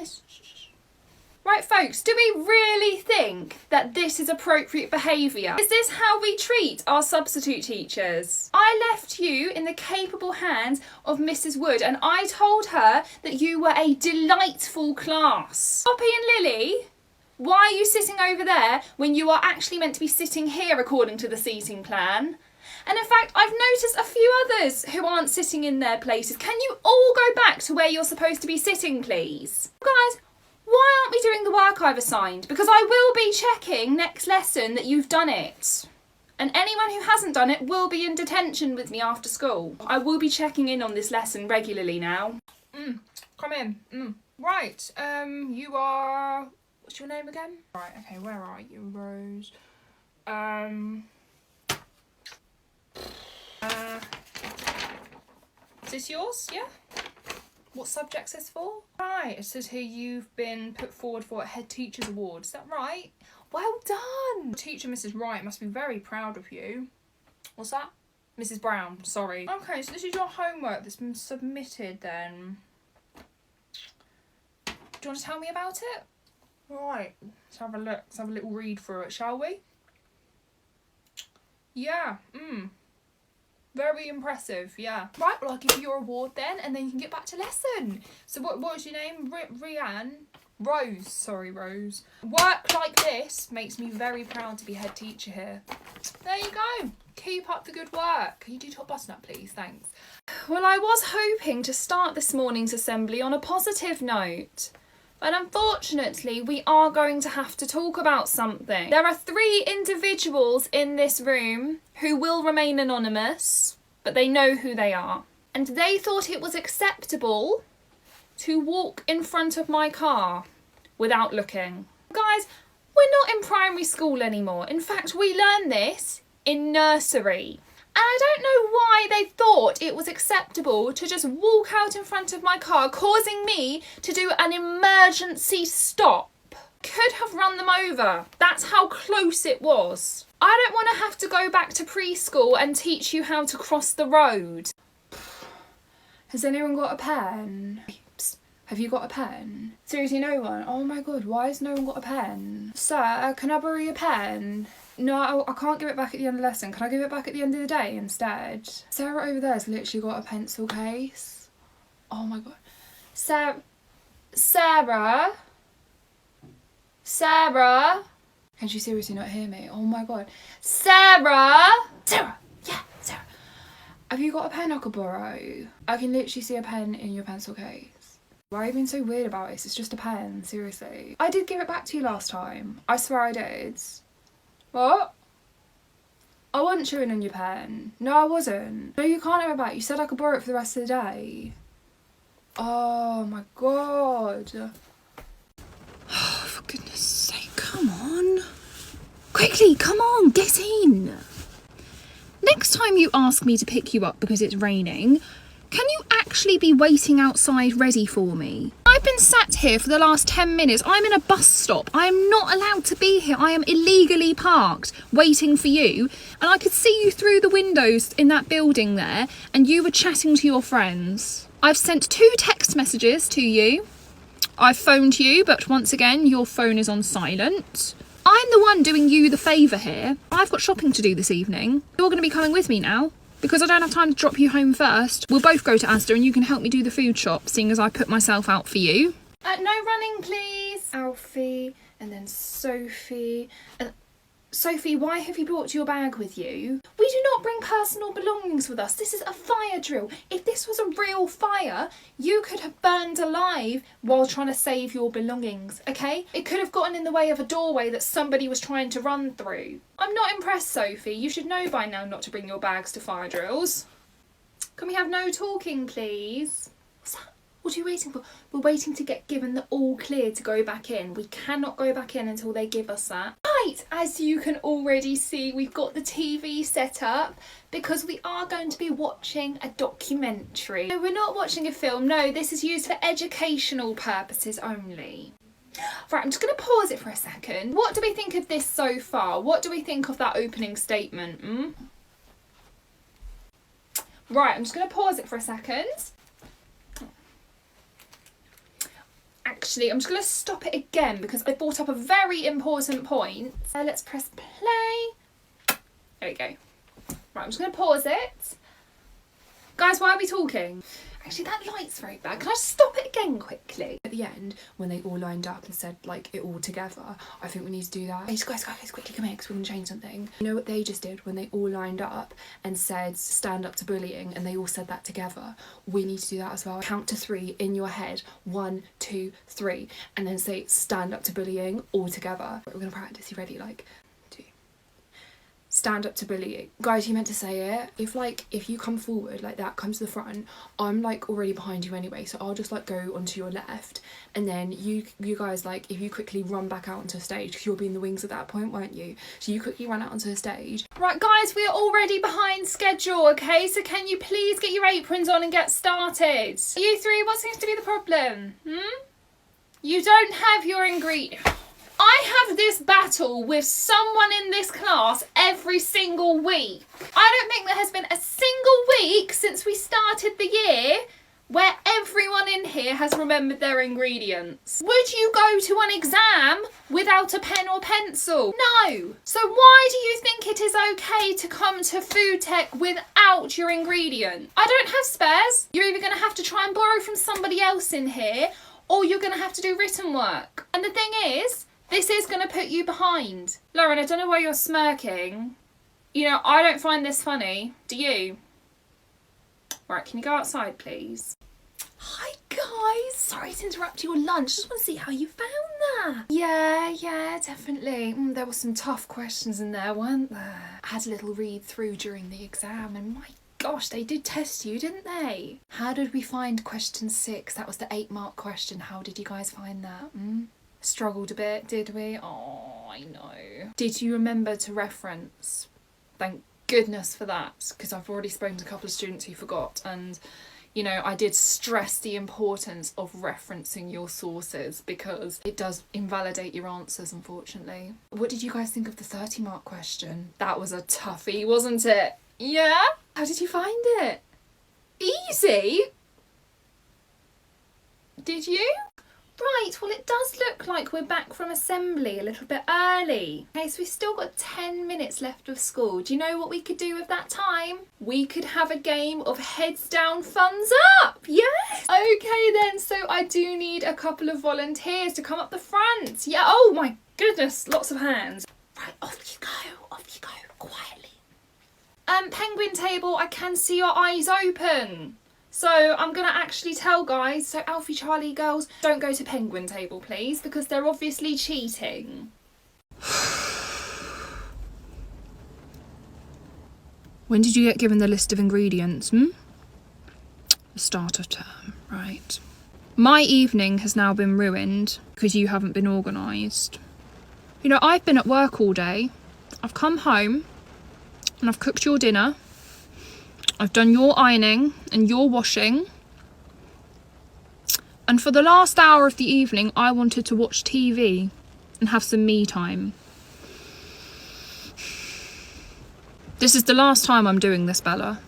Guys. Right, folks, do we really think that this is appropriate behaviour? Is this how we treat our substitute teachers? I left you in the capable hands of Mrs. Wood, and I told her that you were a delightful class. Poppy and Lily, why are you sitting over there when you are actually meant to be sitting here according to the seating plan? And in fact, I've noticed a few others who aren't sitting in their places. Can you all go back to where you're supposed to be sitting, please? Guys, why aren't we doing the work I've assigned? Because I will be checking next lesson that you've done it. And anyone who hasn't done it will be in detention with me after school. I will be checking in on this lesson regularly now. Come in. Right, you are... What's your name again? Right, okay, where are you, Rose? Is this yours? Yeah? What subject's this for? Right, it says here you've been put forward for a Head Teacher's Award. Is that right? Well done! Teacher Mrs. Wright must be very proud of you. What's that? Mrs. Brown, sorry. Okay, so this is your homework that's been submitted then. Do you want to tell me about it? Right, let's have a look. Let's have a little read through it, shall we? Yeah, very impressive, yeah. Right, well, I'll give you your award then, and then you can get back to lesson. So what was your name? Rianne? Rose, sorry, Rose. Work like this makes me very proud to be head teacher here. There you go. Keep up the good work. Can you do top button up, please? Thanks. Well, I was hoping to start this morning's assembly on a positive note. But unfortunately, we are going to have to talk about something. There are 3 individuals in this room who will remain anonymous, but they know who they are. And they thought it was acceptable to walk in front of my car without looking. Guys, we're not in primary school anymore. In fact, we learn this in nursery. And I don't know why they thought it was acceptable to just walk out in front of my car, causing me to do an emergency stop. Could have run them over. That's how close it was. I don't want to have to go back to preschool and teach you how to cross the road. Has anyone got a pen? Psst, have you got a pen? Seriously, no one? Oh my god, why has no one got a pen? Sir, can I borrow your pen? No, I can't give it back at the end of the lesson. Can I give it back at the end of the day instead? Sarah over there has literally got a pencil case. Oh my god. Sarah? Can she seriously not hear me? Oh my god. Sarah! Sarah! Yeah, Sarah. Have you got a pen I could borrow? I can literally see a pen in your pencil case. Why are you being so weird about this? It's just a pen, seriously. I did give it back to you last time. I swear I did. What? I wasn't chewing on your pen. No, I wasn't. No, you can't have it back. You said I could borrow it for the rest of the day. Oh my god. Oh, for goodness sake, come on. Quickly, come on, get in. Next time you ask me to pick you up because it's raining, can you actually be waiting outside ready for me? I've been sat here for the last 10 minutes. I'm in a bus stop. I am not allowed to be here. I am illegally parked waiting for you. And I could see you through the windows in that building there, and you were chatting to your friends. I've sent 2 text messages to you. I've phoned you, but once again, your phone is on silent. I'm the one doing you the favour here. I've got shopping to do this evening. You're going to be coming with me now, because I don't have time to drop you home first. We'll both go to Asda and you can help me do the food shop, seeing as I put myself out for you. No running, please. Alfie, and then Sophie. Sophie, why have you brought your bag with you? We do not bring personal belongings with us. This is a fire drill. If this was a real fire, you could have burned alive while trying to save your belongings, okay? It could have gotten in the way of a doorway that somebody was trying to run through. I'm not impressed, Sophie. You should know by now not to bring your bags to fire drills. Can we have no talking, please? What's that? What are you waiting for? We're waiting to get given the all clear to go back in. We cannot go back in until they give us that. Right, as you can already see, we've got the TV set up because we are going to be watching a documentary. No, we're not watching a film. No, this is used for educational purposes only. Right, I'm just going to pause it for a second. What do we think of this so far? What do we think of that opening statement? Right, I'm just going to pause it for a second. Actually, I'm just going to stop it again because I brought up a very important point. Let's press play. There we go. Right, I'm just going to pause it. Guys, why are we talking? Actually, that light's very bad. Can I just stop it again quickly? At the end, when they all lined up and said, like, it all together, I think we need to do that. Guys, quickly come here because we're going to change something. You know what they just did when they all lined up and said, stand up to bullying, and they all said that together? We need to do that as well. Count to 3 in your head. 1, 2, 3. And then say, stand up to bullying all together. We're going to practice. You ready? Like, 2. Stand up to bullying. Guys, you meant to say it. If you come forward like that, come to the front, I'm like already behind you anyway, so I'll just like go onto your left, and then you guys, like, if you quickly run back out onto the stage, because you'll be in the wings at that point, won't you? So you quickly run out onto the stage. Right guys, we are already behind schedule, okay? So can you please get your aprons on and get started? You three, what seems to be the problem? You don't have your ingredient. I have this battle with someone in this class every single week. I don't think there has been a single week since we started the year where everyone in here has remembered their ingredients. Would you go to an exam without a pen or pencil? No. So why do you think it is okay to come to food tech without your ingredient? I don't have spares. You're either going to have to try and borrow from somebody else in here, or you're going to have to do written work. And the thing is, this is going to put you behind. Lauren, I don't know why you're smirking. You know, I don't find this funny. Do you? Right, can you go outside, please? Hi, guys. Sorry to interrupt your lunch. Just want to see how you found that. Yeah, definitely. There were some tough questions in there, weren't there? I had a little read through during the exam, and my gosh, they did test you, didn't they? How did we find question 6? That was the 8-mark question. How did you guys find that? Struggled a bit, did we? Oh, I know. Did you remember to reference? Thank goodness for that, because I've already spoken to a couple of students who forgot, and you know, I did stress the importance of referencing your sources because it does invalidate your answers, unfortunately. What did you guys think of the 30-mark question? That was a toughie, wasn't it? Yeah? How did you find it? Easy? Did you? Right, well it does look like we're back from assembly a little bit early. Okay, so we've still got 10 minutes left of school. Do you know what we could do with that time? We could have a game of heads down, thumbs up. Yes? Okay then, so I do need a couple of volunteers to come up the front. Yeah, oh my goodness, lots of hands. Right, off you go, quietly. Penguin table, I can see your eyes open. So I'm going to actually tell guys, so Alfie, Charlie, girls, don't go to penguin table, please, because they're obviously cheating. When did you get given the list of ingredients, The start of term, right. My evening has now been ruined because you haven't been organised. You know, I've been at work all day. I've come home and I've cooked your dinner. I've done your ironing and your washing. And for the last hour of the evening, I wanted to watch TV and have some me time. This is the last time I'm doing this, Bella.